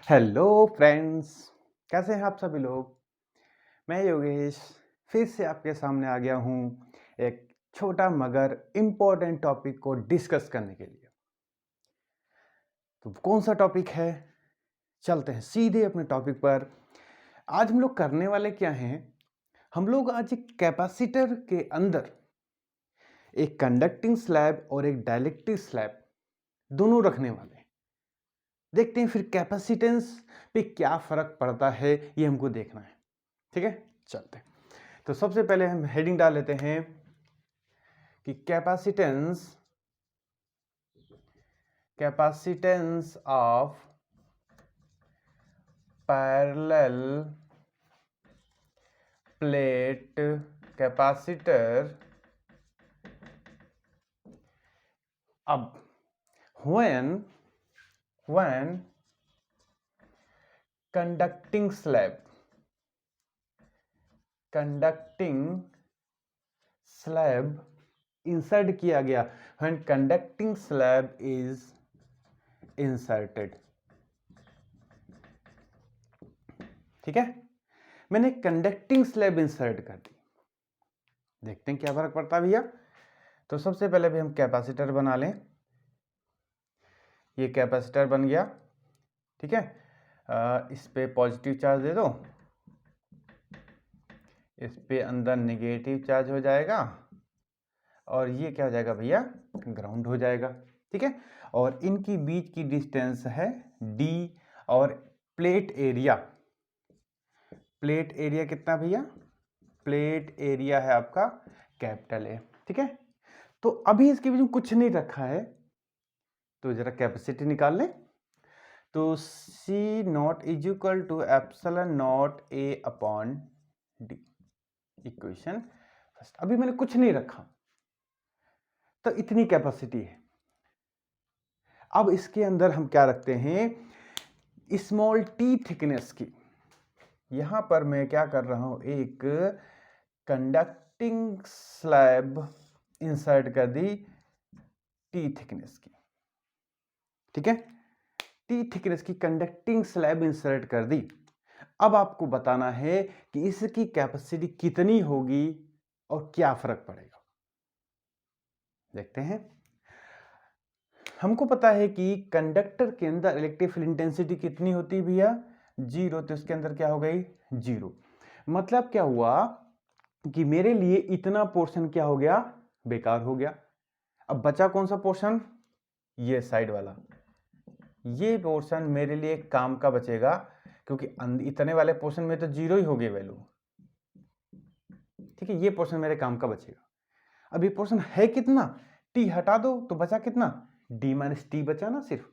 Hello friends, कैसे हैं आप सभी लोग। मैं योगेश फिर से आपके सामने आ गया हूँ एक छोटा मगर इम्पोर्टेंट टॉपिक को डिस्कस करने के लिए। तो कौन सा टॉपिक है, चलते हैं सीधे अपने टॉपिक पर। आज हम लोग करने वाले क्या हैं, हम लोग आज एक कैपेसिटर के अंदर एक कंडक्टिंग स्लैब और एक डाइलेक्ट्रिक स्लैब दोनों रखने वाले हैं। देखते हैं फिर कैपेसिटेंस पे क्या फर्क पड़ता है, ये हमको देखना है। ठीक है, चलते हैं। तो सबसे पहले हम हेडिंग डाल लेते हैं कि capacitance of parallel plate capacitor. अब when conducting slab इंसर्ट किया गया, when conducting slab is inserted। ठीक है, मैंने कंडक्टिंग स्लैब इंसर्ट कर दी। देखते हैं क्या फर्क पड़ता है भैया। तो सबसे पहले भी हम कैपेसिटर बना लें। ये कैपेसिटर बन गया, ठीक है। इस पे पॉजिटिव चार्ज दे दो, इस पे अंदर नेगेटिव चार्ज हो जाएगा और ये क्या हो जाएगा भैया, ग्राउंड हो जाएगा। ठीक है, और इनकी बीच की डिस्टेंस है d और प्लेट एरिया कितना भैया, प्लेट एरिया है आपका कैपिटल ए। ठीक है, तो अभी इसके बीच में कुछ नहीं रखा है, तो जरा कैपेसिटी निकाल लें। तो C nought is equal to epsilon not A upon D। Equation first, अभी मैंने कुछ नहीं रखा तो इतनी कैपेसिटी है। अब इसके अंदर हम क्या रखते हैं, स्मॉल t थिकनेस की। यहां पर मैं क्या कर रहा हूं, एक कंडक्टिंग स्लैब इंसर्ट कर दी t थिकनेस की। ठीक है, t थिकनेस की कंडक्टिंग स्लैब इंसर्ट कर दी। अब आपको बताना है कि इसकी कैपेसिटी कितनी होगी और क्या फर्क पड़ेगा। देखते हैं। हमको पता है कि कंडक्टर के अंदर इलेक्ट्रिक फील्ड इंटेंसिटी कितनी होती है भैया, 0। तो इसके अंदर क्या हो गई, 0। मतलब क्या हुआ कि मेरे लिए इतना पोर्शन क्या हो गया, बेकार हो गया। अब बचा कौन सा पोर्शन, ये साइड वाला। ये पोर्शन मेरे लिए काम का बचेगा, क्योंकि इतने वाले पोर्शन में तो 0 ही हो गई वैल्यू। ठीक है, ये पोर्शन मेरे काम का बचेगा। अब ये पोर्शन है कितना, t हटा दो तो बचा कितना, d माइनस टी बचा ना सिर्फ।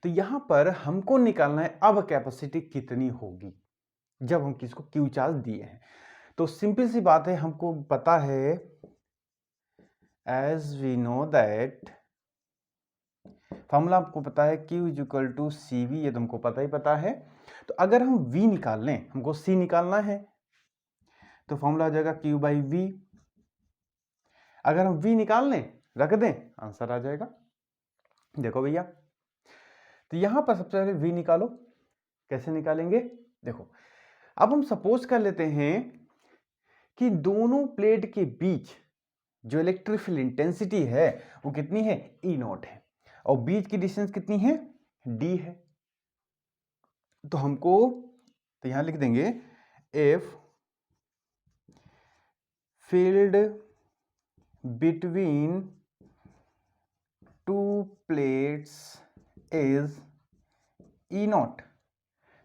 तो यहां पर हमको निकालना है अब कैपेसिटी कितनी होगी जब हम किसको क्यू चार्ज दिए हैं। तो सिंपल सी बात है, हमको पता है as we know that, formula आपको पता है Q is equal to C V, ये तुमको पता ही पता है। तो अगर हम V निकाल लें, हमको C निकालना है, तो फॉर्मूला आ जाएगा Q बाई V। अगर हम V निकाल लें, रख दें, आंसर आ जाएगा। देखो भैया, तो यहां पर सबसे पहले V निकालो। कैसे निकालेंगे, देखो। अब हम सपोज कर लेते हैं कि दोनों प्लेट के बीच जो इलेक्ट्रिक फील्ड इंटेंसिटी है वो कितनी है, E नॉट है, और बीच की डिस्टेंस कितनी है, D है। तो हमको, तो यहां लिख देंगे if field between two plates is E not,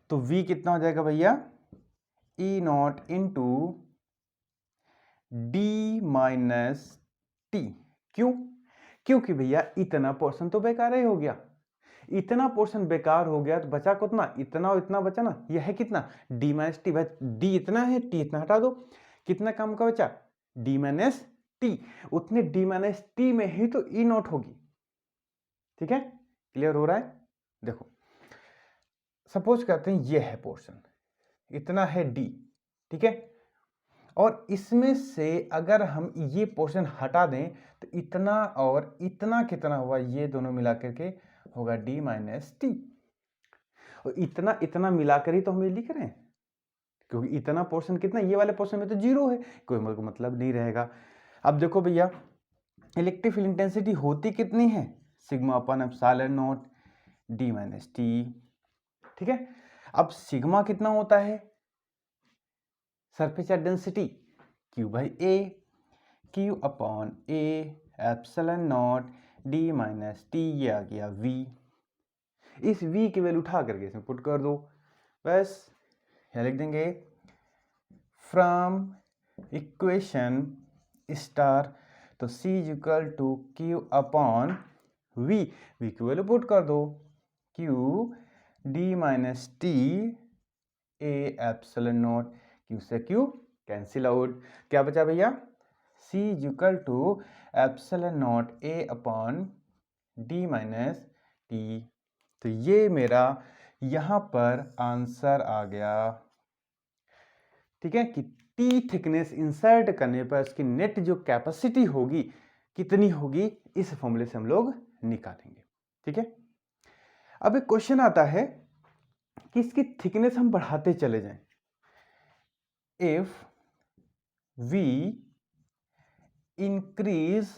तो V कितना हो जाएगा भैया, E not into D minus T. क्यों, क्योंकि भैया इतना पोर्शन तो बेकार ही हो गया। इतना पोर्शन बेकार हो गया तो बचा कितना, इतना और इतना बचा ना, यह है कितना, d माइनस टी। d इतना है, t इतना हटा दो, कितना काम का बचा, d माइनस टी। उतने d माइनस टी में ही तो E नॉट होगी। ठीक है, क्लियर हो रहा है। देखो सपोज करते हैं ये है पोर्शन, इतना है d। ठीक है, और इसमें से अगर हम ये पोर्शन हटा दें तो इतना और इतना कितना हुआ, ये दोनों मिला करके होगा d माइनस टी। और इतना इतना मिलाकर ही तो हम ये लिख रहे हैं, क्योंकि इतना पोर्शन कितना, ये वाले पोर्शन में तो 0 है, कोई मतलब नहीं रहेगा। अब देखो भैया, इलेक्ट्रिक फील्ड इंटेंसिटी होती कितनी है, sigma upon epsilon not D minus T, ठीक है। अब सिग्मा कितना होता है, surface charge density Q by A, Q upon A epsilon not D minus T, ये आ गया वी। इस वी की वैल्यू उठा करके इसमें पुट कर दो, बस यहाँ लिख देंगे फ्रॉम इक्वेशन स्टार, तो C is equal to Q upon V, V की वैल्यू पुट कर दो, Q D minus T A epsilon nought, Q से क्यू कैंसिल आउट, क्या बचा भैया, C is equal to epsilon not A upon D minus T. तो ये मेरा यहाँ पर आंसर आ गया, ठीक है, कि टी थिकनेस इंसर्ट करने पर इसकी नेट जो कैपेसिटी होगी कितनी होगी, इस फॉर्मूले से हम लोग निकालेंगे, ठीक है। अब एक क्वेश्चन आता है कि इसकी थिकनेस हम बढ़ाते चले जाएं, if we increase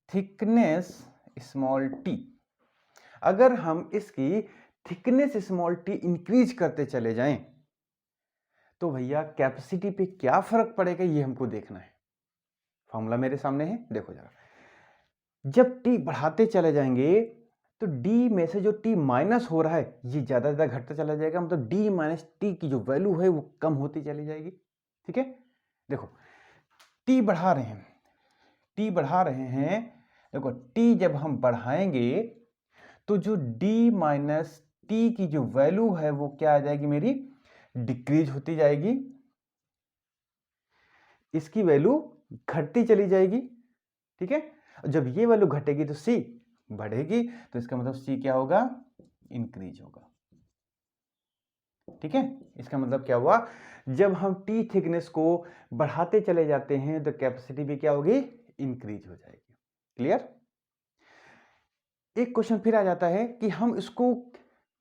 thickness small T, अगर हम इसकी थिकनेस स्मॉल टी इंक्रीज करते चले जाएं तो भैया कैपेसिटी पे क्या फर्क पड़ेगा, ये हमको देखना है। फॉर्मूला मेरे सामने है, देखो जरा, जब टी बढ़ाते चले जाएंगे तो डी में से जो टी माइनस हो रहा है ये ज्यादा ज्यादा घटता चला जाएगा, मतलब डी माइनस टी की जो वैल्यू है वो कम होती चली जाएगी, ठीक है। देखो टी बढ़ा रहे हैं, टी बढ़ा रहे हैं, देखो टी जब हम बढ़ाएंगे तो जो डी माइनस टी की जो वैल्यू है वो क्या आ जाएगी मेरी, डिक्रीज होती जाएगी, इसकी वैल्यू घटती चली जाएगी, ठीक है। जब ये वैल्यू घटेगी तो सी बढ़ेगी, तो इसका मतलब सी क्या होगा, इंक्रीज होगा, ठीक है। इसका मतलब क्या हुआ, जब हम टी थिकनेस को बढ़ाते चले जाते हैं तो कैपेसिटी भी क्या होगी, इंक्रीज हो जाएगी, क्लियर। एक क्वेश्चन फिर आ जाता है कि हम इसको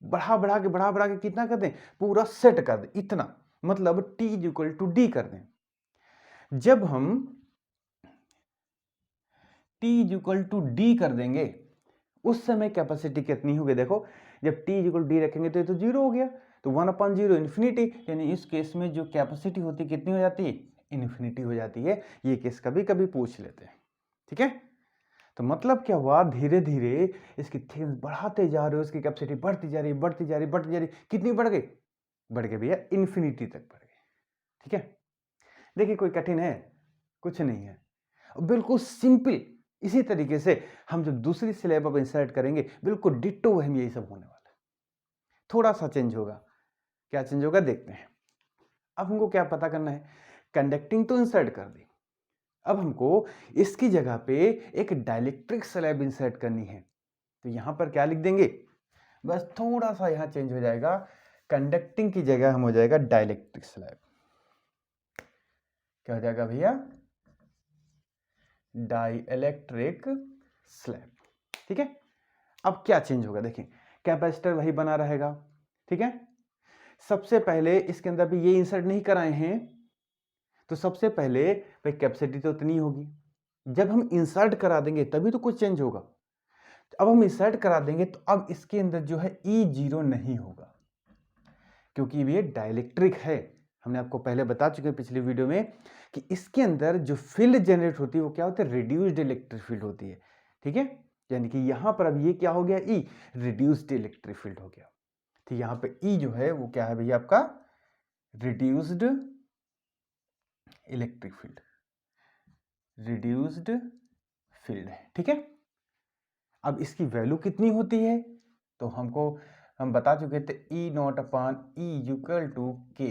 बढ़ा के कितना कर दें, पूरा सेट कर दें, इतना मतलब T इक्वल टू डी कर दें। जब हम T इक्वल टू डी कर देंगे उस समय कैपेसिटी कितनी होगी, देखो जब T इक्वल डी रखेंगे तो ये तो 0 हो गया, तो 1/0 इन्फिनिटी, यानी इस केस में जो कैपेसिटी होती कितनी हो जाती है, इन्फिनिटी हो जाती है। ये केस कभी कभी पूछ लेते हैं, ठीक है। तो मतलब क्या हुआ, धीरे धीरे इसकी थिकनेस बढ़ाते जा रहे हो, इसकी कैपेसिटी बढ़ती जा रही है, बढ़ती जा रही है, कितनी बढ़ गई, बढ़ गई भैया इन्फिनिटी तक बढ़ गई, ठीक है। देखिए कोई कठिन है, कुछ नहीं है, बिल्कुल सिंपल। इसी तरीके से हम जो दूसरी स्लैब अब इंसर्ट करेंगे बिल्कुल डिट्टो वही यही सब होने वाला है, थोड़ा सा चेंज होगा। क्या चेंज होगा देखते हैं। अब हमको क्या पता करना है, कंडक्टिंग तो इंसर्ट कर दी, अब हमको इसकी जगह पे एक डाइलेक्ट्रिक स्लैब इंसर्ट करनी है, तो यहां पर क्या लिख देंगे, बस थोड़ा सा यहां चेंज हो जाएगा, कंडक्टिंग की जगह हम हो जाएगा डाइलेक्ट्रिक स्लैब, क्या हो जाएगा भैया, डाइलेक्ट्रिक स्लैब, ठीक है। अब क्या चेंज होगा, देखिए कैपेसिटर वही बना रहेगा, ठीक है। सबसे पहले इसके अंदर भी ये इंसर्ट नहीं कराए हैं, तो सबसे पहले भाई कैपेसिटी तो उतनी होगी, जब हम इंसर्ट करा देंगे तभी तो कुछ चेंज होगा। अब हम इंसर्ट करा देंगे तो अब इसके अंदर जो है E0 नहीं होगा, क्योंकि ये डाइलेक्ट्रिक है। हमने आपको पहले बता चुके हैं पिछली वीडियो में कि इसके अंदर जो फील्ड जनरेट होती है वो क्या होती है, रिड्यूस्ड इलेक्ट्रिक फील्ड होती है, ठीक है। यानी कि यहां पर अब ये क्या हो गया, E रिड्यूस्ड इलेक्ट्रिक फील्ड हो गया। तो यहां पे E जो है वो क्या है भैया, आपका reduced electric field, reduced field है, ठीक है। अब इसकी वैल्यू कितनी होती है, तो हम बता चुके थे E0/E इक्वल टू के,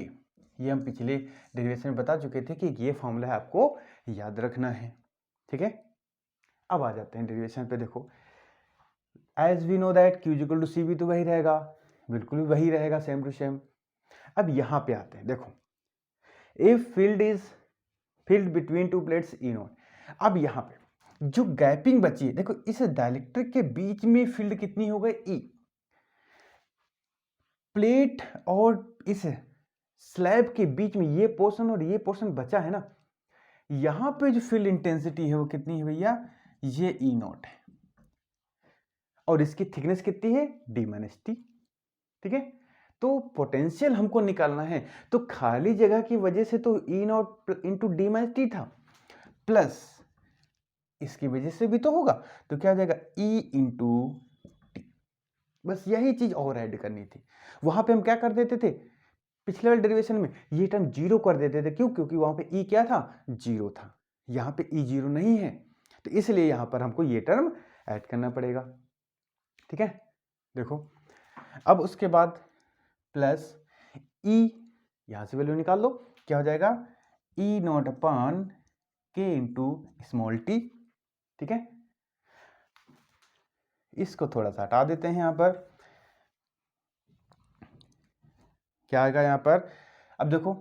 ये हम पिछले डेरिवेशन में बता चुके थे कि ये फॉर्मूला है, आपको याद रखना है, ठीक है। अब आ जाते हैं डेरिवेशन पे, देखो as we know that Q equal to C भी तो वही रहेगा, बिल्कुल वही रहेगा, सेम टू सेम। अब यहां पे आते हैं, देखो if field between two plates E0, अब यहां पे जो गैपिंग बची है, देखो इस डाइलेक्ट्रिक के बीच में फील्ड कितनी हो गई, ई। प्लेट और इस स्लैब के बीच में ये पोर्शन और ये पोर्शन बचा है ना, यहां पे जो फील्ड इंटेंसिटी है वो कितनी है भैया, ये ई नॉट है, और इसकी थिकनेस कितनी है, डी माइनस टी। ठीक है, तो पोटेंशियल हमको निकालना है, तो खाली जगह की वजह से तो E not into D minus T था, प्लस इसकी वजह से भी तो होगा, तो क्या हो जाएगा, ई इंटू टी। बस यही चीज और ऐड करनी थी। वहां पे हम क्या कर देते थे, पिछले वाले डेरिवेशन में ये टर्म जीरो कर देते थे, क्यों, क्योंकि वहां पे ई क्या था, जीरो था। यहां पे ई जीरो नहीं है, तो इसलिए यहां पर हमको ये टर्म ऐड करना पड़ेगा। ठीक है, देखो अब उसके बाद प्लस ई, यहां से वैल्यू निकाल लो, क्या हो जाएगा, ई not upon K into small T. ठीक है, इसको थोड़ा सा हटा देते हैं, यहां पर क्या आएगा यहां पर, अब देखो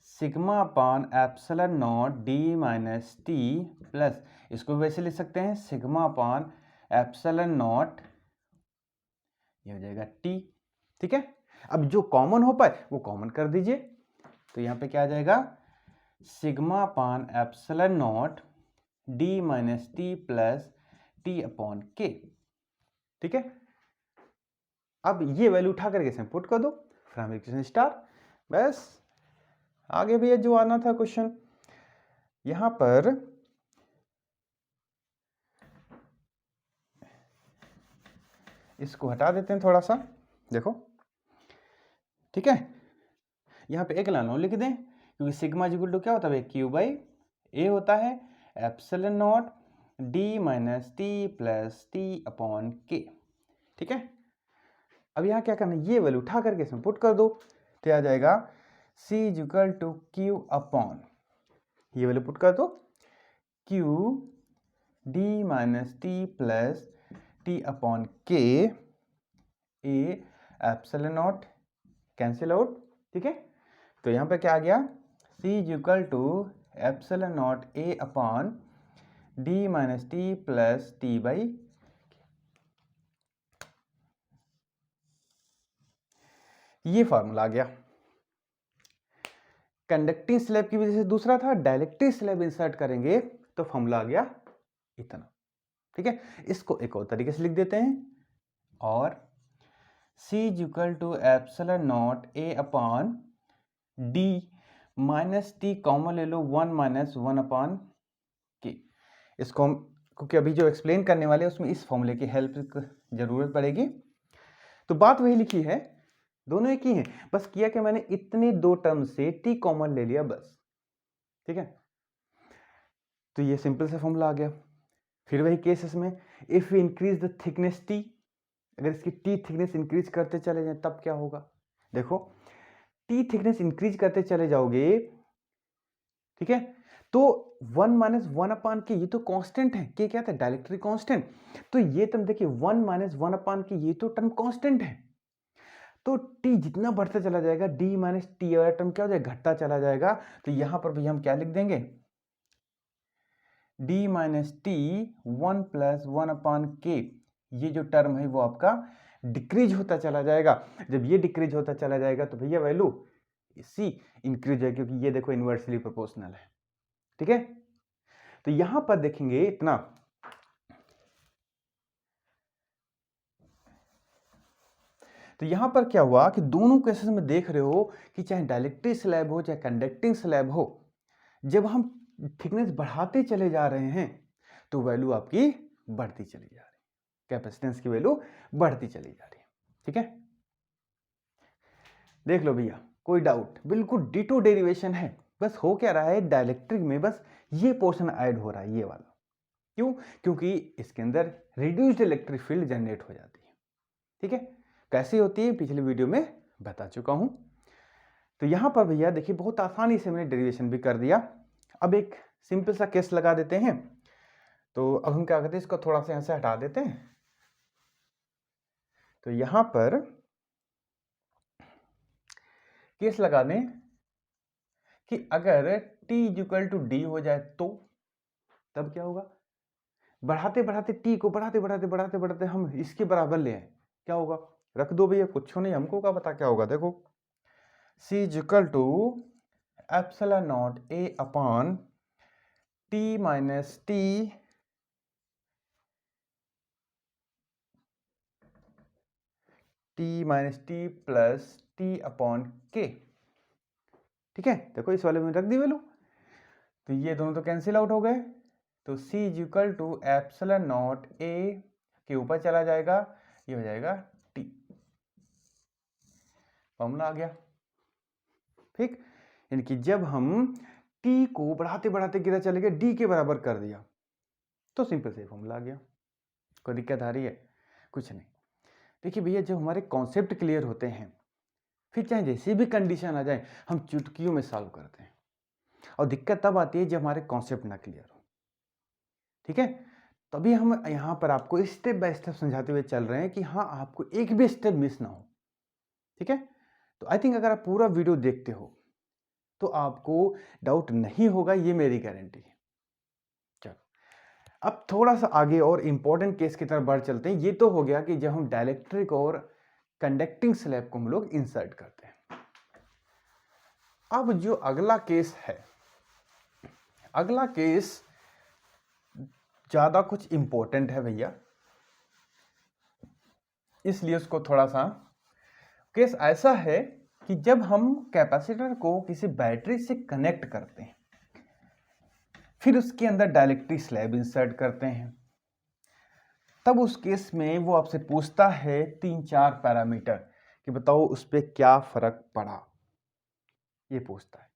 sigma upon epsilon not D minus T plus, इसको वैसे लिख सकते हैं सिग्मा अपॉन एप्सिलॉन नॉट, ये हो जाएगा टी। ठीक है, अब जो कॉमन हो पाए वो कॉमन कर दीजिए, तो यहां पे क्या आ जाएगा, sigma upon epsilon not D minus T plus T upon K. ठीक है, अब ये वैल्यू उठा करके इसमें पुट कर दो, फ्रॉम इक्वेशन स्टार, बस आगे भी जो आना था क्वेश्चन। यहां पर इसको हटा देते हैं थोड़ा सा, देखो ठीक है, यहां पे एक लाइन और लिख दें, क्योंकि सिग्मा इक्वल टू क्या होता है, क्यू बाई ए होता है epsilon not D minus T plus T upon K. ठीक है, अब यहां क्या करना है, ये वैल्यू उठा करके इसमें पुट कर दो, तो आ जाएगा C equal to Q upon, ये वैल्यू पुट कर दो, Q D minus T plus T upon K, A epsilon not cancel out. ठीक है, तो यहां पे क्या आ गया, C equal to epsilon not A upon D minus T plus T by, ये फॉर्मूला आ गया। कंडक्टिंग स्लैब की वजह से दूसरा था, डाइलेक्ट्रिक स्लैब इंसर्ट करेंगे तो फॉर्मूला आ गया इतना। ठीक है, इसको एक और तरीके से लिख देते हैं, और C equal to epsilon not A upon D minus T common ले लो, 1 माइनस 1 अपॉन के। इसको हम, क्योंकि अभी जो एक्सप्लेन करने वाले हैं उसमें इस फॉर्मूले की हेल्प जरूरत पड़ेगी, तो बात वही लिखी है, दोनों एक ही हैं, बस किया कि मैंने इतने दो टर्म से टी कॉमन ले लिया बस। ठीक है, तो ये सिंपल सा फॉर्मूला आ गया। फिर वही केसेस में if we increase the thickness T, अगर इसकी टी थिकनेस इंक्रीज करते चले जाए तब क्या होगा, देखो टी थिकनेस इंक्रीज करते चले जाओगे, ठीक है, तो 1 माइनस 1 अपान के, ये तो कांस्टेंट है, के क्या था, डाइलेक्ट्रिक कांस्टेंट, तो ये टर्म देखिए 1 माइनस 1 अपान के, ये तो टर्म कांस्टेंट है, तो टी जितना बढ़ता चला जाएगा डी माइनस टी वाला टर्म क्या हो जाएगा, घटता चला जाएगा, तो यहां पर भी हम क्या लिख देंगे, डी माइनस टी 1 प्लस 1 अपान के, ये जो टर्म है वो आपका डिक्रीज होता चला जाएगा। जब ये डिक्रीज होता चला जाएगा तो भैया वैल्यू सी इंक्रीज है, क्योंकि ये देखो इनवर्सली प्रोपोर्शनल है। ठीक है, तो यहां पर देखेंगे इतना, तो यहां पर क्या हुआ कि दोनों केसेस में देख रहे हो कि चाहे डाइलेक्ट्रिक स्लैब हो चाहे कंडक्टिंग स्लैब हो, जब हम थिकनेस बढ़ाते चले जा रहे हैं तो वैल्यू आपकी बढ़ती चली जा रही है, कैपेसिटेंस की वैल्यू बढ़ती चली जा रही है। ठीक है, देख लो भैया, कोई डाउट, बिल्कुल डिटो डेरिवेशन है, बस हो क्या रहा है डाइलेक्ट्रिक में, बस ये पोर्शन ऐड हो रहा है, ये वाला, क्यों, क्योंकि इसके अंदर रिड्यूस्ड इलेक्ट्रिक फील्ड जनरेट हो जाती है। ठीक है, कैसे होती है पिछले वीडियो में बता चुका हूं। तो यहां पर भैया देखिए बहुत आसानी से मैंने डेरिवेशन भी कर दिया। अब एक सिंपल सा केस लगा देते हैं, तो अब हम क्या करते हैं, इसको थोड़ा सा यहां से हटा देते हैं। तो यहां पर केस लगा दें कि अगर t इक्वल टू डी हो जाए तो तब क्या होगा, बढ़ाते बढ़ाते टी को बढ़ाते हम इसके बराबर ले आए, क्या होगा? रख दो भैया, कुछ नहीं, हमको क्या पता क्या होगा। देखो C is equal to epsilon not A upon T minus T plus T upon K। ठीक है, देखो इस वाले में रख दी वैल्यू, तो ये दोनों तो कैंसिल आउट हो गए, तो C is equal to epsilon not A के ऊपर चला जाएगा, ये हो जाएगा T। फॉर्मूला आ गया। ठीक, यानी कि जब हम T को बढ़ाते बढ़ाते किधर चले गए, D के बराबर कर दिया, तो सिंपल से फॉर्मूला आ गया। कोई दिक्कत आ रही है? कुछ नहीं। देखिए भैया, जब हमारे कॉन्सेप्ट क्लियर होते हैं, फिर चाहे जैसी भी कंडीशन आ जाए, हम चुटकियों में सॉल्व करते हैं। और दिक्कत तब आती है जब हमारे कॉन्सेप्ट ना क्लियर हो। ठीक है, तभी हम यहाँ पर आपको स्टेप बाय स्टेप समझाते हुए चल रहे हैं कि हाँ, आपको एक भी स्टेप मिस ना हो। ठीक है, तो आई थिंक अगर आप पूरा वीडियो देखते हो तो आपको डाउट नहीं होगा, ये मेरी गारंटी है। चलो, अब थोड़ा सा आगे और इंपॉर्टेंट केस की तरफ बढ़ चलते हैं। ये तो हो गया कि जब हम डाइलेक्ट्रिक और कंडक्टिंग स्लैब को हम लोग इंसर्ट करते हैं। अब जो अगला केस है, अगला केस ज्यादा कुछ इंपॉर्टेंट है भैया, इसलिए उसको थोड़ा सा, केस ऐसा है कि जब हम कैपेसिटर को किसी बैटरी से कनेक्ट करते हैं, फिर उसके अंदर डाइलेक्ट्रिक स्लैब इंसर्ट करते हैं, तब उस केस में वो आपसे पूछता है 3-4 पैरामीटर कि बताओ उस पर क्या फर्क पड़ा, ये पूछता है।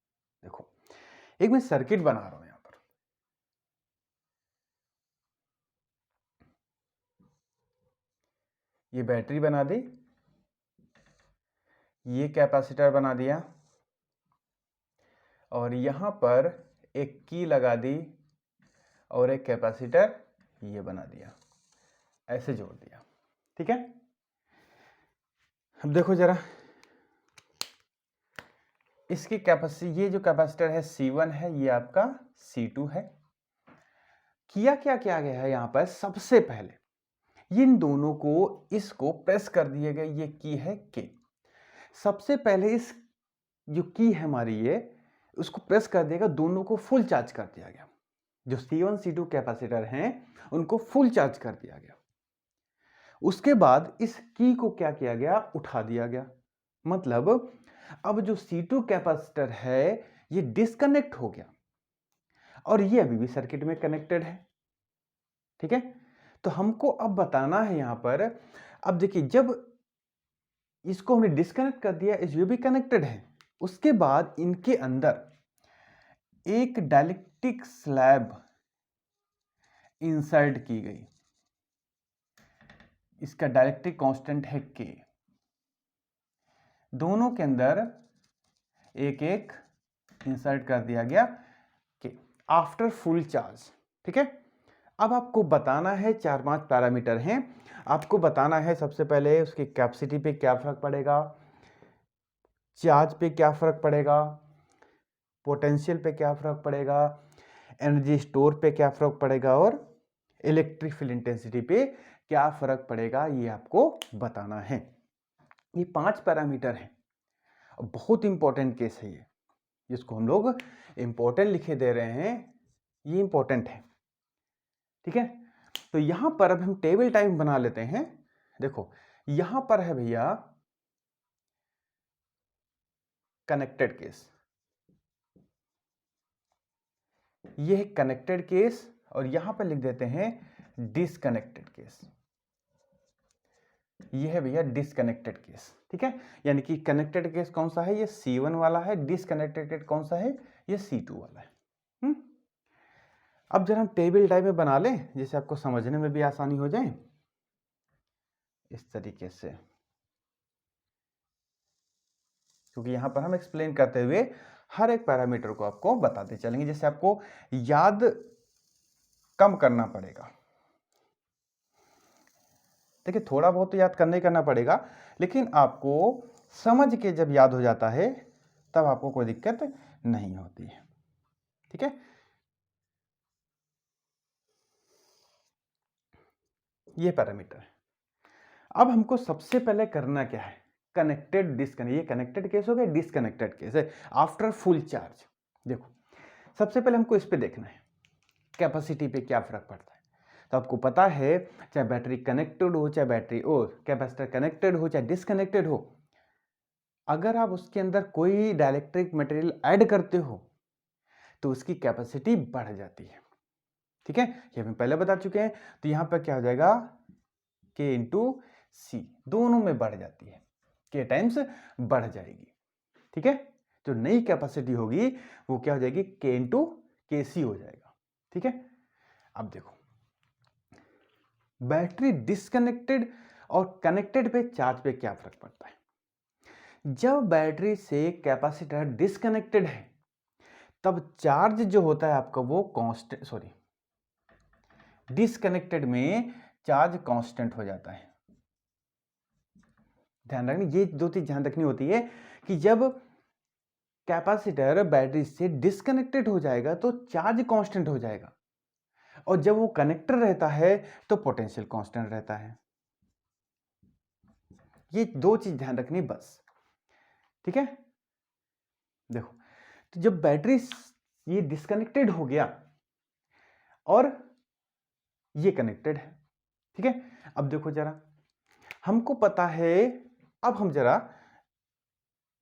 देखो, एक मैं सर्किट बना रहा हूं, यहां पर ये बैटरी बना दी, ये कैपेसिटर बना दिया, और यहां पर एक की लगा दी, और एक कैपेसिटर ये बना दिया, ऐसे जोड़ दिया। ठीक है, अब देखो जरा इसकी कैपेसिटी, ये जो कैपेसिटर है C1 है, ये आपका C2 है। किया क्या गया है यहां पर, सबसे पहले इन दोनों को, इसको प्रेस कर दिया गया, ये की है K। सबसे पहले इस जो की है हमारी, ये उसको प्रेस कर देगा, दोनों को फुल चार्ज कर दिया गया। जो C1 C2 कैपेसिटर हैं उनको फुल चार्ज कर दिया गया। उसके बाद इस की को क्या किया गया, उठा दिया गया। मतलब अब जो C2 कैपेसिटर है ये डिस्कनेक्ट हो गया, और ये अभी भी सर्किट में कनेक्टेड है। ठीक है, तो हमको अब बताना है यहां पर, अब देखिए जब इसको हमने डिस्कनेक्ट कर दिया, ये भी कनेक्टेड है, उसके बाद इनके अंदर एक डाइलेक्ट्रिक स्लैब इंसर्ट की गई, इसका डाइलेक्ट्रिक कांस्टेंट है K। दोनों के अंदर एक एक इंसर्ट कर दिया गया K आफ्टर फुल चार्ज। ठीक है, अब आपको बताना है 4-5 पैरामीटर हैं, आपको बताना है सबसे पहले उसकी कैपेसिटी पे क्या फर्क पड़ेगा, चार्ज पे क्या फर्क पड़ेगा, पोटेंशियल पे क्या फर्क पड़ेगा, एनर्जी स्टोर पे क्या फर्क पड़ेगा, और इलेक्ट्रिक फील्ड इंटेंसिटी पे क्या फर्क पड़ेगा, ये आपको बताना है। ये 5 पैरामीटर हैं, बहुत इंपॉर्टेंट केस है ये, जिसको हम लोग इंपॉर्टेंट लिखे दे रहे हैं, ये इंपॉर्टेंट है। ठीक है, तो यहां पर अब हम टेबल टाइप बना लेते हैं। देखो यहां पर है भैया कनेक्टेड केस, ये है कनेक्टेड केस, और यहां पर लिख देते हैं डिसकनेक्टेड केस। ये है भैया डिसकनेक्टेड केस। ठीक है, यानी कि कनेक्टेड केस कौन सा है, ये C1 वाला है, डिसकनेक्टेड कौन सा है, ये C2 वाला है। अब जरा हम टेबल टाइप में बना लें, जिससे आपको समझने में भी आसानी हो जाए, इस तरीके से, क्योंकि यहां पर हम एक्सप्लेन करते हुए हर एक पैरामीटर को आपको बताते चलेंगे, जिससे आपको याद कम करना पड़ेगा। देखिए थोड़ा बहुत तो याद करना पड़ेगा, लेकिन आपको समझ के जब याद हो जाता है तब आपको कोई दिक्कत नहीं होती है। ठीक है, ये पैरामीटर है। अब हमको सबसे पहले करना क्या है, कनेक्टेड डिस्कनेक्ट, ये कनेक्टेड केस हो गया, डिस्कनेक्टेड केस है आफ्टर फुल चार्ज। देखो सबसे पहले हमको इस पे देखना है कैपेसिटी पे क्या फर्क पड़ता है। तो आपको पता है चाहे बैटरी कनेक्टेड हो, चाहे बैटरी कैपेसिटर कनेक्टेड हो, चाहे डिस्कनेक्टेड हो, अगर आप उसके अंदर कोई डाइलेक्ट्रिक मटेरियल ऐड करते हो तो उसकी कैपेसिटी बढ़ जाती है। ठीक है, ये हम पहले बता चुके हैं। तो यहां पर क्या हो जाएगा, K इंटू सी, दोनों में बढ़ जाती है, K टाइम्स बढ़ जाएगी। ठीक है, जो नई कैपेसिटी होगी वो क्या हो जाएगी, K इंटू के सी हो जाएगा। ठीक है, अब देखो बैटरी डिस्कनेक्टेड और कनेक्टेड पे चार्ज पे क्या फर्क पड़ता है। जब बैटरी से कैपेसिटर डिस्कनेक्टेड है तब चार्ज जो होता है आपका वो कांस्टेंट, डिस्कनेक्टेड में चार्ज कांस्टेंट हो जाता है। ध्यान रखना, ये दो चीज ध्यान रखनी होती है कि जब कैपेसिटर बैटरी से डिस्कनेक्टेड हो जाएगा तो चार्ज कांस्टेंट हो जाएगा, और जब वो कनेक्टर रहता है तो पोटेंशियल कांस्टेंट रहता है। ये दो चीज ध्यान रखनी बस। ठीक है, देखो तो जब बैटरी ये डिस्कनेक्टेड हो गया और ये कनेक्टेड है, ठीक है, अब देखो जरा, हमको पता है, अब हम जरा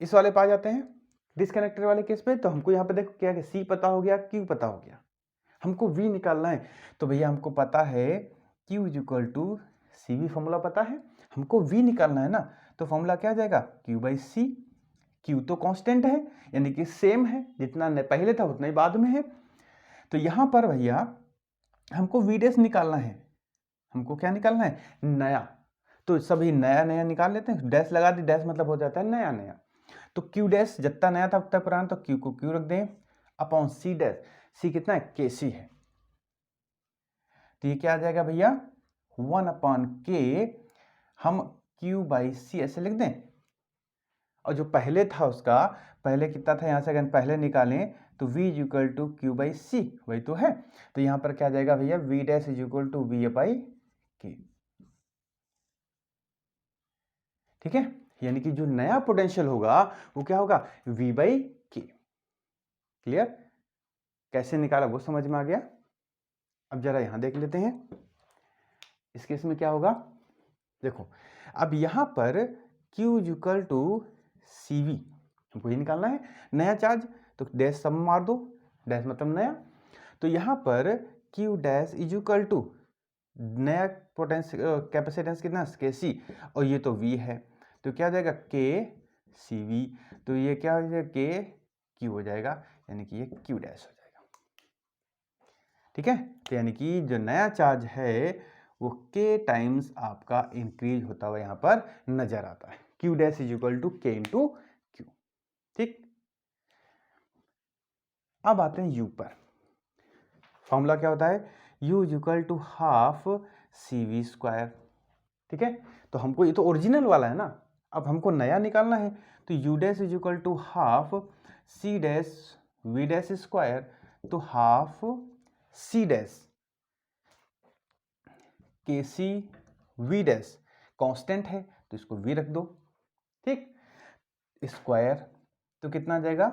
इस वाले पास जाते हैं डिस्कनेक्टेड वाले केस पे। तो हमको यहाँ पे देखो क्या है, सी पता हो गया, क्यू पता हो गया, हमको वी निकालना है। तो भैया हमको पता है Q is equal to C, V formula पता है, हमको वी निकालना है ना। तो फॉर्मूला क्या आ जाएगा, क्यू बाई सी। क्यू तो कांस्टेंट है, यानी कि सेम है, जितना पहले था उतना ही बाद में है। तो यहाँ पर भैया हमको वी डैश निकालना है, हमको क्या निकालना है, नया। तो सभी नया नया निकाल लेते हैं, डैश लगा दी, डैश मतलब हो जाता है नया नया। तो क्यू डैश जितना नया था उतना पुराना, तो क्यू को क्यू रख दें अपॉन सी डैश, सी कितना है, के सी है। तो ये क्या आ जाएगा भैया, 1 अपॉन के, हम क्यू बाई सी ऐसे लिख दें। और जो पहले था उसका, पहले कितना था, यहाँ से अगर पहले निकालें तो v is equal to Q by C, वही तो है। तो यहाँ पर क्या आ जाएगा भैया, v dash is equal to V by K. ठीक है, यानी कि जो नया पोटेंशियल होगा वो क्या होगा, v बाई के। क्लियर, कैसे निकाला वो समझ में आ गया। अब जरा यहां देख लेते हैं इस केस में क्या होगा। देखो अब यहां पर q is equal to C V, हमको ये निकालना है नया चार्ज। तो डैश सब मार दो, डैश मतलब नया। तो यहां पर q dash is equal to नया पोटेंशियल कैपेसिटेंस कितना, के सी, और ये तो v है, तो क्या हो जाएगा के सी वी। तो ये क्या हो जाएगा, के क्यू हो जाएगा, यानी कि ये क्यू डैश हो जाएगा। ठीक है, तो यानी कि जो नया चार्ज है वो के टाइम्स आपका इंक्रीज होता हुआ यहां पर नजर आता है। Q dash is equal to K into Q. ठीक, अब आते हैं यू पर। फॉर्मूला क्या होता है, U is equal to half C V square. ठीक है, तो हमको ये तो ओरिजिनल वाला है ना, अब हमको नया निकालना है। तो U dash is equal to half C dash V dash square, तो half C dash K C V dash constant है तो इसको वी रख दो। ठीक, स्क्वायर तो कितना आ जाएगा,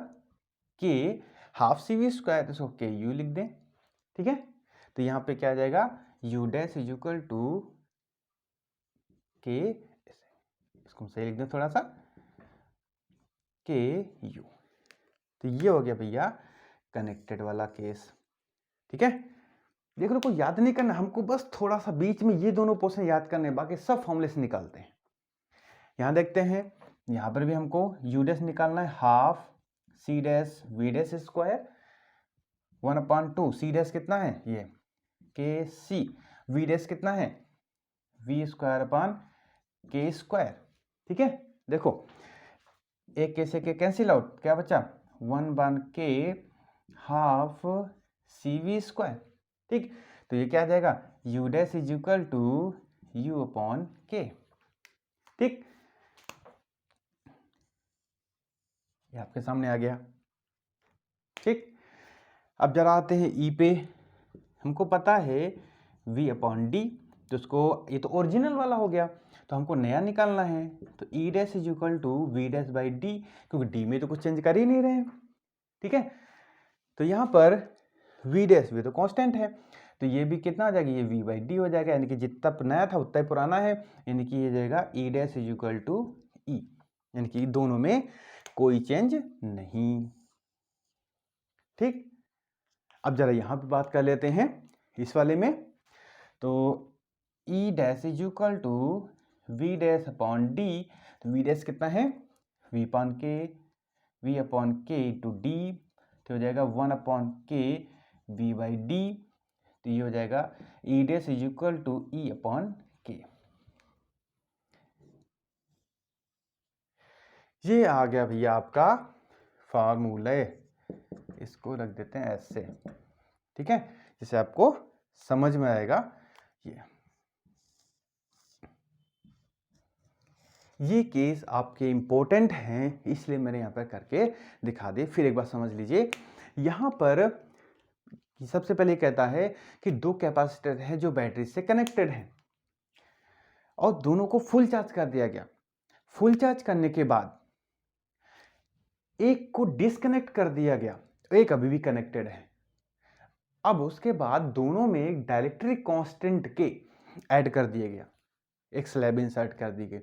के हाफ सी वी स्क्वायर, तो इसको के यू लिख दें। ठीक है, तो यहाँ पे क्या आ जाएगा, U dash is equal to K, इसको सही लिख दें थोड़ा सा, के यू। तो ये हो गया भैया कनेक्टेड वाला केस। ठीक है, देख लो, कोई याद नहीं करना हमको, बस थोड़ा सा बीच में ये दोनों पोर्शन याद करने, बाकी सब फॉर्मूले से निकालते हैं। यहां देखते हैं, यहां पर भी हमको यू डैश निकालना है, half C dash V dash square 1/2, C dash कितना है ये के सी, वी डैश कितना है V square upon K square. ठीक है, देखो एक के से के कैंसिल आउट, क्या बचा 1/k half C V square. ठीक, तो ये क्या आ जाएगा, U dash is equal to U upon K. ठीक, ये आपके सामने आ गया। ठीक, अब जरा आते हैं ई पे। हमको पता है v अपॉन डी, तो उसको, ये तो ओरिजिनल वाला हो गया, तो हमको नया निकालना है। तो E dash is equal to V dash by D, क्योंकि डी में तो कुछ चेंज कर ही नहीं रहे हैं, ठीक है। तो यहाँ पर वी डैश भी तो कांस्टेंट है, तो ये भी कितना आ जाएगा, ये वी बाई डी हो जाएगा, यानी कि जितना नया था उतना ही पुराना है, यानी कि ये जाएगा E dash is equal to E, यानी कि दोनों में कोई चेंज नहीं, ठीक। अब जरा यहाँ पे बात कर लेते हैं इस वाले में। तो E dash is equal to V dash upon D, तो वी डैश कितना है, V upon K into D, तो हो जाएगा 1 अपॉन के वी बाई डी, तो ये हो जाएगा E dash is equal to E upon K. ये आ गया भैया आपका फार्मूला, इसको रख देते हैं ऐसे, ठीक है, जिससे आपको समझ में आएगा। ये केस आपके इंपॉर्टेंट हैं, इसलिए मैंने यहाँ पर करके दिखा दिए। फिर एक बार समझ लीजिए, यहाँ पर सबसे पहले कहता है कि दो कैपेसिटर हैं जो बैटरी से कनेक्टेड हैं और दोनों को फुल चार्ज कर दिया गया। फुल चार्ज करने के बाद एक को डिस्कनेक्ट कर दिया गया, एक अभी भी कनेक्टेड है। अब उसके बाद दोनों में एक डाइलेक्ट्रिक कांस्टेंट के ऐड कर दिया गया, एक स्लैब इंसर्ट कर दी गई।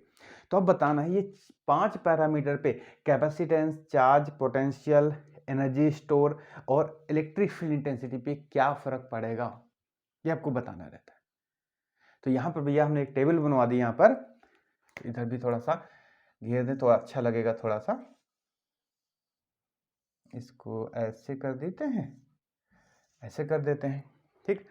तो अब बताना है ये 5 पैरामीटर पे, capacitance, charge, potential, energy store और इलेक्ट्रिक फील्ड इंटेंसिटी पे क्या फर्क पड़ेगा, ये आपको बताना रहता है। तो यहाँ पर भैया हमने एक टेबल बनवा दी, यहाँ पर इधर भी थोड़ा सा घेर दें तो अच्छा लगेगा, थोड़ा सा इसको ऐसे कर देते हैं, ऐसे कर देते हैं, ठीक।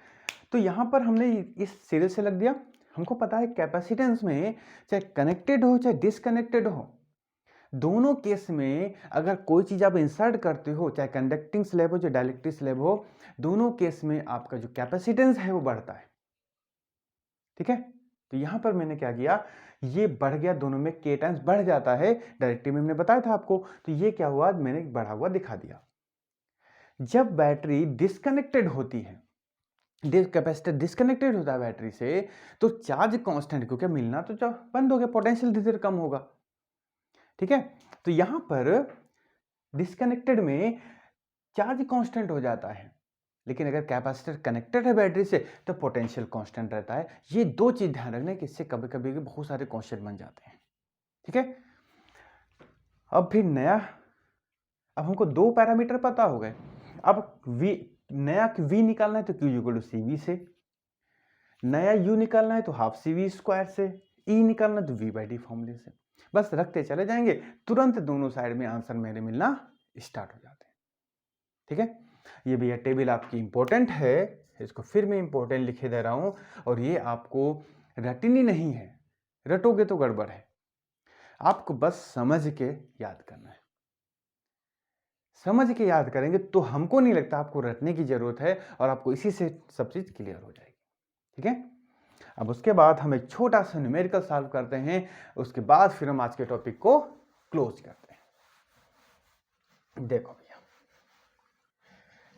तो यहाँ पर हमने इस सिरे से लग दिया। हमको पता है कैपेसिटेंस में चाहे कनेक्टेड हो चाहे डिसकनेक्टेड हो, दोनों केस में अगर कोई चीज आप इंसर्ट करते हो, चाहे कंडक्टिंग स्लैब हो चाहे डाइलेक्ट्रिक स्लैब हो, दोनों केस में आपका जो कैपेसिटेंस है वो बढ़ता है, ठीक है। तो यहां पर मैंने क्या किया, ये बढ़ गया, दोनों में के टाइम्स बढ़ जाता है, डायरेक्टिव में हमने बताया था आपको। तो ये क्या हुआ, मैंने बढ़ा हुआ दिखा दिया। जब बैटरी डिस्कनेक्टेड होती है, कैपेसिटर डिस्कनेक्टेड होता है बैटरी से, तो चार्ज कांस्टेंट, क्योंकि मिलना तो जब बंद हो गया, पोटेंशियल धीरे धीरे कम होगा, ठीक है। तो यहां पर डिस्कनेक्टेड में चार्ज कांस्टेंट हो जाता है, लेकिन अगर कैपेसिटर कनेक्टेड है बैटरी से तो पोटेंशियल कांस्टेंट रहता है। ये दो चीज ध्यान रखना कि इससे कभी कभी बहुत सारे क्वेश्चन बन जाते हैं, ठीक है। अब फिर नया, अब हमको दो पैरामीटर पता हो गए। अब नया v निकालना है तो q इक्वल टू CV से, नया u निकालना है तो हाफ CV स्क्वायर से, e निकालना है तो v बाई डी फॉर्मूले से। बस रखते चले जाएंगे, तुरंत दोनों साइड में आंसर मेरे मिलना स्टार्ट हो जाते हैं, ठीक है। ये भैया टेबल आपकी इंपॉर्टेंट है, इसको फिर मैं इंपॉर्टेंट लिखे दे रहा हूं, और ये आपको रटनी नहीं है, रटोगे तो गड़बड़ है। आपको बस समझ के याद करना है, समझ के याद करेंगे तो हमको नहीं लगता आपको रटने की जरूरत है, और आपको इसी से सब चीज क्लियर हो जाएगी, ठीक है। अब उसके बाद हम एक छोटा सा न्यूमेरिकल सॉल्व करते हैं, उसके बाद फिर हम आज के टॉपिक को क्लोज करते हैं। देखो भैया,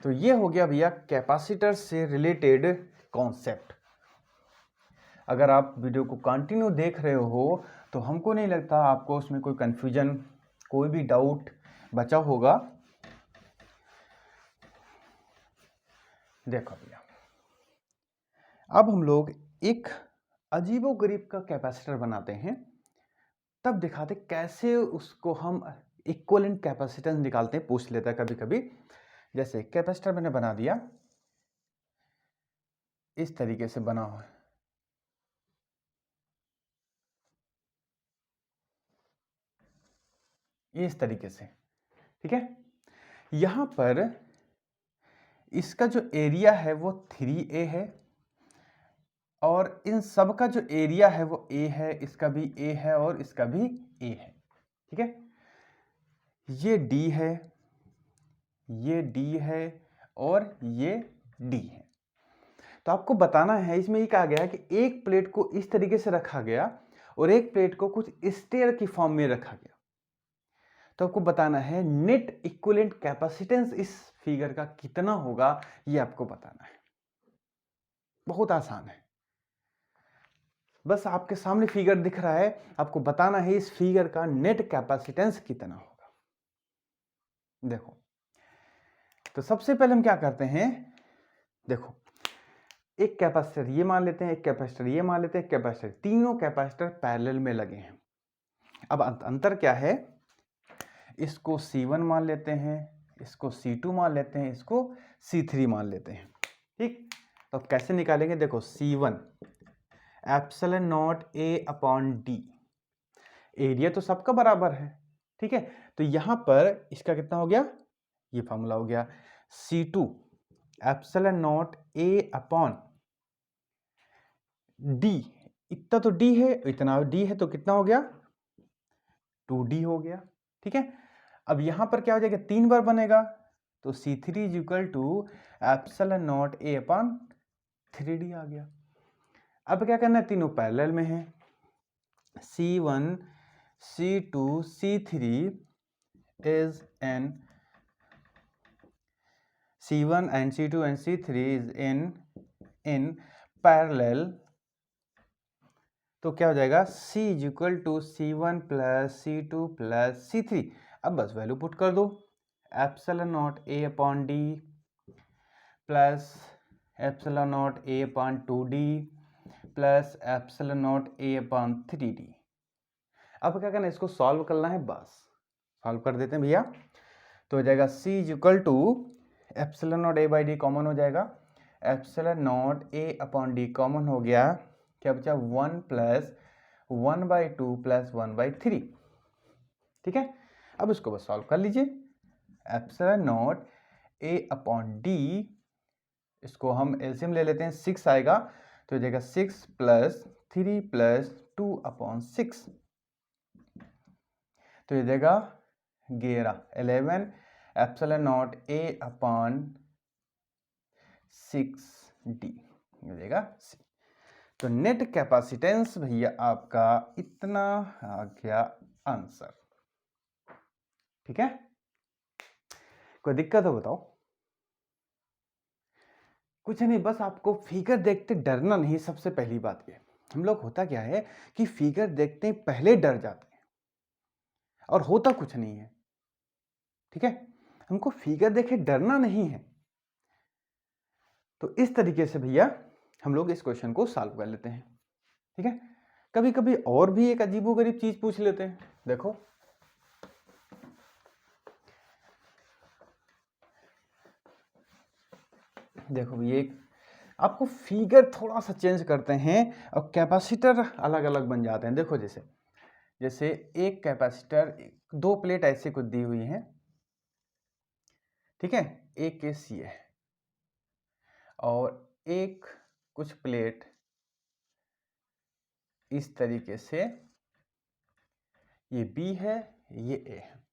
तो ये हो गया भैया कैपेसिटर से रिलेटेड कॉन्सेप्ट। अगर आप वीडियो को कंटिन्यू देख रहे हो तो हमको नहीं लगता आपको उसमें कोई कंफ्यूजन, कोई भी डाउट बचा होगा। देखो भैया, अब हम लोग एक अजीबोगरीब का कैपेसिटर बनाते हैं, तब दिखाते कैसे उसको हम इक्विवेलेंट कैपेसिटेंस निकालते हैं, पूछ लेता है कभी कभी। जैसे कैपेसिटर मैंने बना दिया, इस तरीके से बना हुआ है, इस तरीके से, ठीक है। यहां पर इसका जो एरिया है वो 3A है, और इन सब का जो एरिया है वो A है, इसका भी A है और इसका भी A है, ठीक है। ये D है, ये D है और ये D है। तो आपको बताना है, इसमें ये कहा गया है कि एक प्लेट को इस तरीके से रखा गया और एक प्लेट को कुछ स्टेयर की फॉर्म में रखा गया। तो आपको बताना है नेट इक्विवेलेंट कैपेसिटेंस इस फिगर का कितना होगा, ये आपको बताना है। बहुत आसान है। बस आपके सामने फिगर दिख रहा है, आपको बताना है इस फिगर का नेट कैपेसिटेंस कितना होगा। देखो, तो सबसे पहले हम क्या करते हैं, देखो एक कैपेसिटर ये मान लेते हैं, एक कैपेसिटर ये मान लेते हैं, कैपेसिटर, तीनों कैपेसिटर पैरेलल में लगे हैं। अब अंतर क्या है, इसको C1 मान लेते हैं, इसको C2 मान लेते हैं, इसको C3 मान लेते हैं। ठीक, तो अब कैसे निकालेंगे, देखो C1 epsilon not A upon D, area तो सबका बराबर है, ठीक है, तो यहां पर इसका कितना हो गया, ये फॉर्मूला हो गया C2 epsilon not A upon D, इतना तो D है, इतना D है, तो कितना हो गया 2D हो गया। ठीक है, अब यहां पर क्या हो जाएगा, 3 बार बनेगा, तो C3 is equal to epsilon not A upon 3D आ गया। अब क्या करना है, तीनों पैरेलल में है, C1 C2 C3 is C1 and C2 and C3 is in parallel, तो क्या हो जाएगा C is equal to C1 plus C2 plus C3। अब बस वैल्यू पुट कर दो, epsilon not A upon D plus epsilon not A upon 2D plus epsilon not A upon 3D। अब क्या करना है, इसको सॉल्व करना है, बस सॉल्व कर देते हैं भैया, तो हो जाएगा C is equal to epsilon not A by D common हो जाएगा, epsilon not A upon D common हो गया, क्या बचा 1 प्लस 1/2 प्लस 1/3। ठीक है, अब इसको बस सॉल्व कर लीजिए, epsilon not A upon D, इसको हम एलसीएम ले लेते हैं, 6 आएगा, तो हो जाएगा 6 प्लस 3 प्लस 2 अपॉन 6, तो ये देगा 11 epsilon not A upon 6D ये देगा। तो नेट कैपेसिटेंस भैया आपका इतना आ गया आंसर। ठीक है, कोई दिक्कत हो बताओ? कुछ नहीं, बस आपको फिगर देखते डरना नहीं, सबसे पहली बात ये, हम लोग होता क्या है कि फिगर देखते पहले डर जाते हैं और होता कुछ नहीं है। ठीक है, हमको फिगर देखे डरना नहीं है। तो इस तरीके से भैया हम लोग इस क्वेश्चन को सॉल्व कर लेते हैं। ठीक है, कभी कभी और भी एक अजीबोगरीब चीज पूछ लेते हैं। देखो देखो ये आपको फिगर थोड़ा सा चेंज करते हैं और कैपेसिटर अलग अलग बन जाते हैं। देखो जैसे जैसे एक कैपेसिटर, 2 प्लेट ऐसे कुछ दी हुई हैं, ठीक है, एक केस ये है और एक कुछ प्लेट इस तरीके से, ये B है ये A है।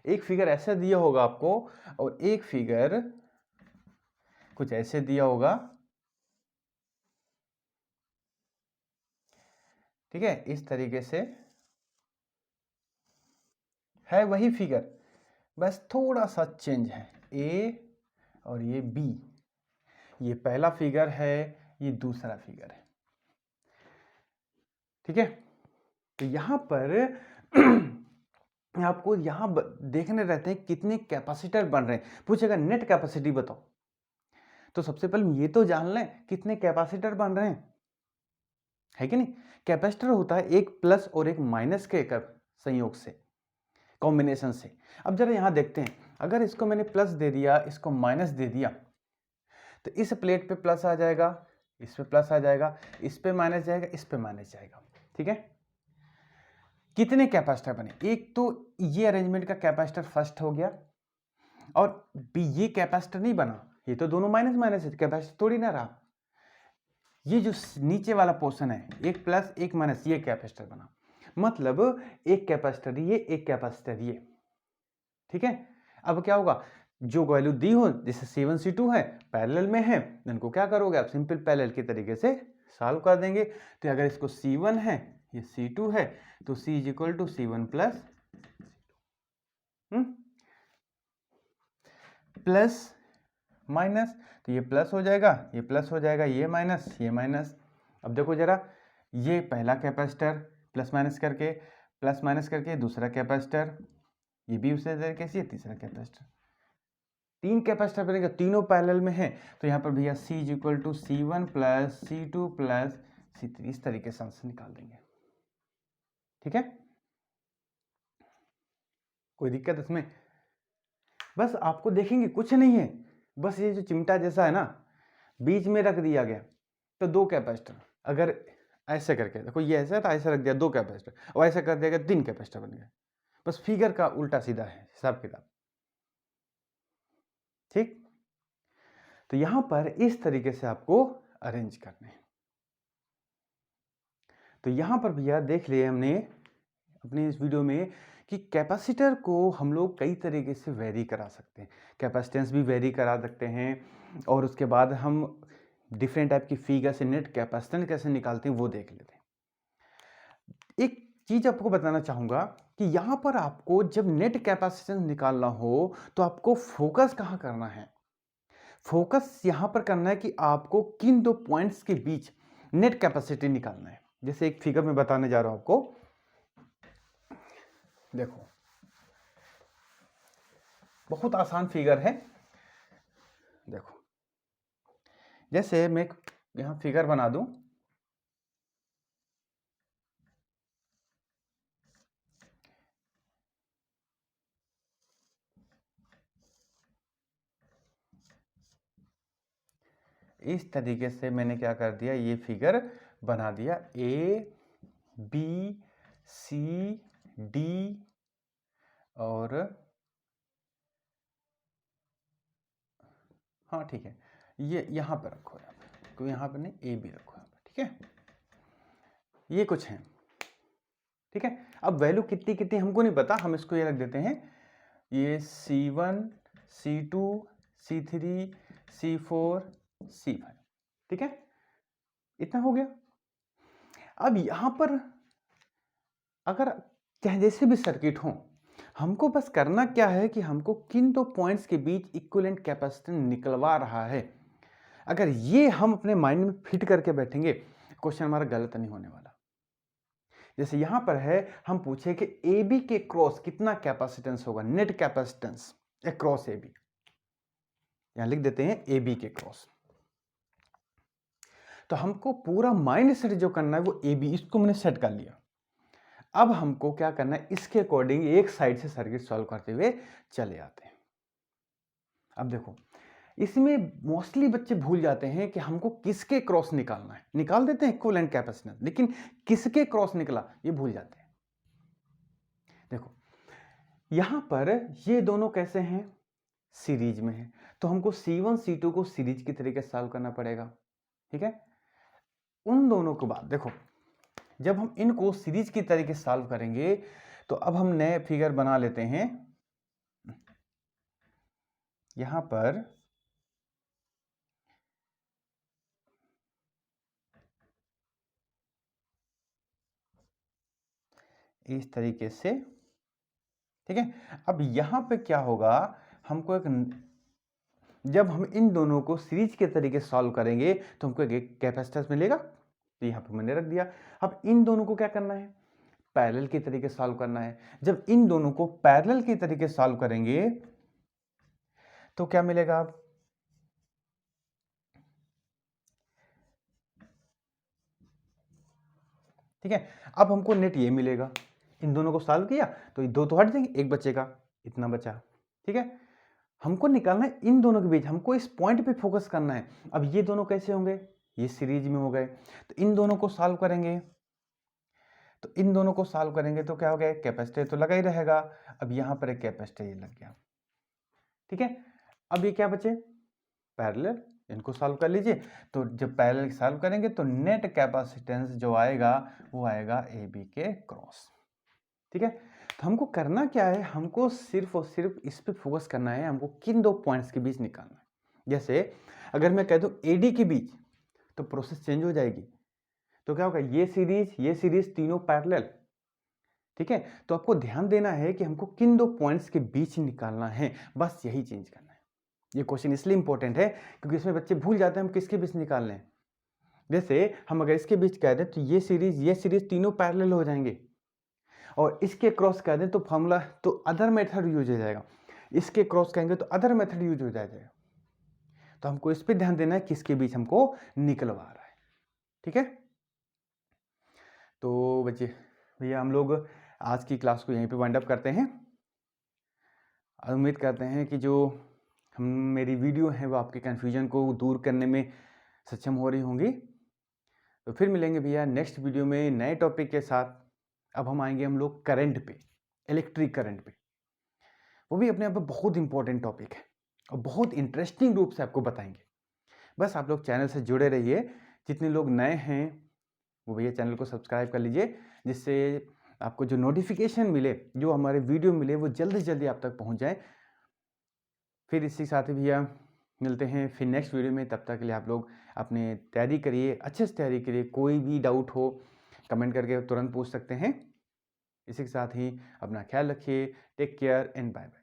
एक फिगर ऐसे दिया होगा आपको और एक फिगर कुछ ऐसे दिया होगा। ठीक है, इस तरीके से है वही फिगर, बस थोड़ा सा चेंज है, A और ये B, ये पहला फिगर है, ये दूसरा फिगर है। ठीक है, तो यहां पर आपको यहां देखने रहते हैं कितने कैपेसिटर बन रहे हैं। पूछेगा नेट कैपेसिटी बताओ, तो सबसे पहले ये तो जान लें कितने कैपेसिटर बन रहे हैं, है कि नहीं। कैपेसिटर होता है एक प्लस और एक माइनस के संयोग से, कॉम्बिनेशन से। अब जरा यहां देखते हैं, अगर इसको मैंने प्लस दे दिया, इसको माइनस दे दिया, तो इस प्लेट पे प्लस आ जाएगा, इस पे प्लस आ जाएगा, इस पे माइनस जाएगा, इस पे माइनस जाएगा। ठीक है, कितने कैपेसिटर बने, एक तो ये अरेंजमेंट का कैपेसिटर फर्स्ट हो गया, और ये कैपेसिटर नहीं बना, ये तो दोनों माइनस माइनस है, कैपेसिटर थोड़ी ना रहा। ये जो नीचे वाला पोर्शन है, एक प्लस एक माइनस, ये कैपेसिटर बना, मतलब एक कैपेसिटर ये, एक कैपेसिटर ये। ठीक है, अब क्या होगा, जो वैल्यू दी हो, जैसे C1 C2 है, पैरेलल में है, इनको क्या करोगे आप, सिंपल पैरेलल के तरीके से सॉल्व कर देंगे। तो अगर इसको C1 है, ये C2 है, तो C is equal to C1 plus plus minus, तो ये प्लस हो जाएगा, ये प्लस हो जाएगा, ये माइनस, ये माइनस। अब देखो जरा, ये पहला कैपेसिटर प्लस माइनस करके दूसरा कैपेसिटर, ये भी उसी तरीके से तीसरा कैपेसिटर, 3 कैपेसिटर बनेगा, तीनों पैरेलल में है। तो यहाँ पर भैया C is equal to C1 plus C2 plus C3, इस तरीके से आंसर निकाल देंगे। ठीक है, कोई दिक्कत इसमें? बस आपको देखेंगे कुछ नहीं है, बस ये जो चिमटा जैसा है ना बीच में रख दिया गया, तो 2 कैपेसिटर, अगर ऐसे करके देखो ये ऐसा था, ऐसे रख दिया 2 कैपेसिटर, और ऐसा कर दिया गया 3 कैपेसिटर बन गए। बस फिगर का उल्टा सीधा है हिसाब किताब। ठीक, तो यहां पर इस तरीके से आपको अरेंज करने हैं। तो यहां पर भैया देख लिए हमने अपने इस वीडियो में कि कैपेसिटर को हम लोग कई तरीके से वेरी करा सकते हैं, कैपेसिटेंस भी वेरी करा सकते हैं, और उसके बाद हम डिफरेंट टाइप की फिगर से नेट कैपेसिटेंस कैसे निकालते हैं वो देख लेते हैं। एक चीज आपको बताना चाहूंगा कि यहां पर आपको जब नेट कैपेसिटेंस निकालना हो तो आपको फोकस कहां करना है? फोकस यहां पर करना है कि आपको किन 2 पॉइंट्स के बीच नेट कैपेसिटी निकालना है। जैसे एक फिगर में बताने जा रहा हूं आपको, देखो बहुत आसान फिगर है। देखो जैसे मैं यहां फिगर बना दूं, इस तरीके से मैंने क्या कर दिया, ये फिगर बना दिया, A B C D और हाँ ठीक है, ये यहाँ पर रखो, यहाँ पे क्योंकि यहाँ पर नहीं A B रखो यहाँ पर। ठीक है, ये कुछ है। ठीक है, अब वैल्यू कितनी कितनी हमको नहीं पता, हम इसको ये रख देते हैं, ये C1 C2 C3 C4 C5। ठीक है, इतना हो गया। अब यहां पर अगर चाहे जैसे भी सर्किट हो, हमको बस करना क्या है कि हमको किन 2 पॉइंट्स के बीच इक्विवेलेंट कैपेसिटेंस निकलवा रहा है। अगर ये हम अपने माइंड में फिट करके बैठेंगे, क्वेश्चन हमारा गलत नहीं होने वाला। जैसे यहां पर है, हम पूछे कि AB के क्रॉस कितना कैपेसिटेंस होगा, नेट कैपेसिटेंस अक्रॉस AB, यहां लिख देते हैं AB के क्रॉस। तो हमको पूरा माइंड सेट जो करना है वो AB, इसको मैंने सेट कर लिया। अब हमको क्या करना है, इसके अकॉर्डिंग एक साइड से सर्किट सॉल्व करते हुए चले आते हैं। अब देखो इसमें मोस्टली बच्चे भूल जाते हैं कि हमको किसके क्रॉस निकालना है, निकाल देते हैं इक्विवेलेंट कैपेसिटेंस, लेकिन किसके क्रॉस निकला ये भूल जाते हैं। देखो यहां पर ये दोनों कैसे हैं, सीरीज में है, तो हमको C1 C2 को सीरीज की तरीके से सॉल्व करना पड़ेगा। ठीक है, उन दोनों के बाद देखो जब हम इनको सीरीज की तरीके से सॉल्व करेंगे, तो अब हम नए फिगर बना लेते हैं। यहां पर इस तरीके से, ठीक है। अब यहां पे क्या होगा, हमको जब हम इन दोनों को सीरीज के तरीके से सॉल्व करेंगे तो हमको एक कैपेसिटेंस मिलेगा, तो यहां पे मैंने रख दिया। अब इन दोनों को क्या करना है, पैरेलल के तरीके से सॉल्व करना है। जब इन दोनों को पैरेलल के तरीके से सॉल्व करेंगे तो क्या मिलेगा, ठीक है। अब हमको नेट ये मिलेगा, इन दोनों को सॉल्व किया तो ये 2 तो हट जाएंगे, एक बचेगा, इतना बचा। ठीक है, हमको निकालना है इन दोनों के बीच, हमको इस पॉइंट पे फोकस करना है। अब ये दोनों कैसे होंगे, ये सीरीज में हो गए, तो इन दोनों को सॉल्व करेंगे, तो इन दोनों को सॉल्व करेंगे तो क्या हो गया, कैपेसिटर तो लगा ही रहेगा। अब यहां पर एक कैपेसिटर ये लग गया। ठीक है, अब ये क्या बचे, पैरेलल, इनको सॉल्व कर लीजिए। तो जब पैरेलल सॉल्व करेंगे तो नेट कैपेसिटेंस जो आएगा वो आएगा AB के क्रॉस। ठीक है, तो हमको करना क्या है, हमको सिर्फ और सिर्फ इस पे फोकस करना है, हमको किन 2 पॉइंट्स के बीच निकालना है। जैसे अगर मैं कह दूं AD के बीच, तो प्रोसेस चेंज हो जाएगी, तो क्या होगा, ये सीरीज तीनों पैरेलल। ठीक है, तो आपको ध्यान देना है कि हमको किन 2 पॉइंट्स के बीच निकालना है, बस यही चेंज करना है। ये क्वेश्चन इसलिए इंपॉर्टेंट है क्योंकि इसमें बच्चे भूल जाते हैं हम किसके बीच निकाल रहे हैं। जैसे हम अगर इसके बीच कह दें तो ये सीरीज तीनों पैरेलल हो जाएंगे, और इसके क्रॉस कह दें तो फॉर्मूला तो अदर मेथड यूज हो जाएगा, इसके क्रॉस कहेंगे तो अदर मेथड यूज हो जाएगा। तो हमको इस पे ध्यान देना है किसके बीच हमको निकलवा रहा है। ठीक है, तो बच्चे भैया हम लोग आज की क्लास को यहीं पे वाइंड अप करते हैं। उम्मीद करते हैं कि जो हम मेरी वीडियो है वो आपके कन्फ्यूजन को दूर करने में सक्षम हो रही होंगी। तो फिर मिलेंगे भैया नेक्स्ट वीडियो में नए टॉपिक के साथ। अब हम लोग करंट पे, इलेक्ट्रिक करंट पे। वो भी अपने आप में बहुत इंपॉर्टेंट टॉपिक है और बहुत इंटरेस्टिंग रूप से आपको बताएंगे। बस आप लोग चैनल से जुड़े रहिए। जितने लोग नए हैं वो भैया चैनल को सब्सक्राइब कर लीजिए, जिससे आपको जो नोटिफिकेशन मिले, जो हमारे वीडियो मिले, वो जल्दी से जल्दी आप तक पहुंच जाए। फिर इसी साथ ही भैया मिलते हैं फिर नेक्स्ट वीडियो में। तब तक के लिए आप लोग अपने तैयारी करिए, अच्छे से तैयारी करिए। कोई भी डाउट हो कमेंट करके तुरंत पूछ सकते हैं। इसी के साथ ही अपना ख्याल रखिए। Take care and bye bye.